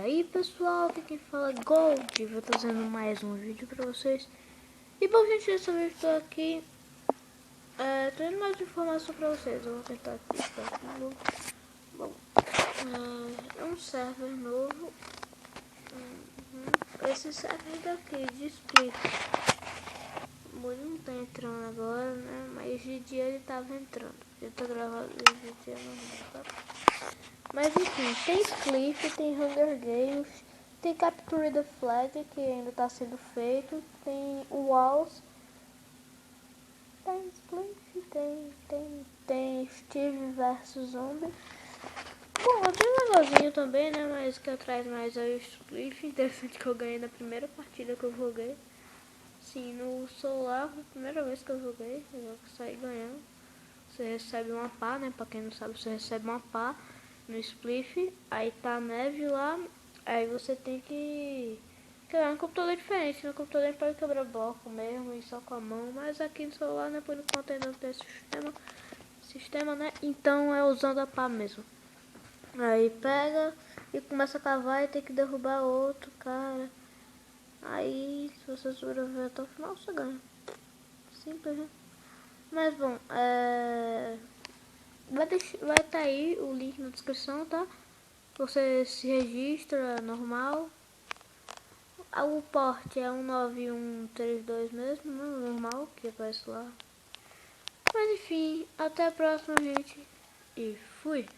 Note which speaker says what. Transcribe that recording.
Speaker 1: aí pessoal, aqui quem fala é Gold, vou trazendo mais um vídeo pra vocês. E bom gente, dessa vez estou aqui trazendo mais informação pra vocês. Eu vou tentar aqui de novo. Bom, é um server novo. Esse server daqui de Split, ele não tá entrando agora, né? Mas de dia ele tava entrando. Eu tô gravando de dia normal, tá? Mas enfim, tem Split, tem Hunger Games, tem Capture the Flag, que ainda está sendo feito, tem Walls, tem Split, tem Steve vs Zombie. Bom, tem um negocinho também, né, mas que atrás mais é o Split. Interessante que eu ganhei na primeira partida que eu joguei. Sim, no celular, foi a primeira vez que eu joguei, eu saí ganhando. Você recebe uma pá, né, pra quem não sabe, você recebe uma pá no Spliff, aí tá a neve lá, aí você tem que quebrar um computador diferente. No computador a gente pode quebrar bloco mesmo e só com a mão, mas aqui no celular, né, por enquanto ainda não tem sistema, né, então é usando a pá mesmo. Aí pega e começa a cavar e tem que derrubar outro cara. Aí se você sobreviver até o final você ganha. Simples, né? Mas bom, vai estar aí o link na descrição, tá? Você se registra normal. O porte é 19132 mesmo, né? Normal, que aparece lá. Mas enfim, até a próxima, gente. E fui!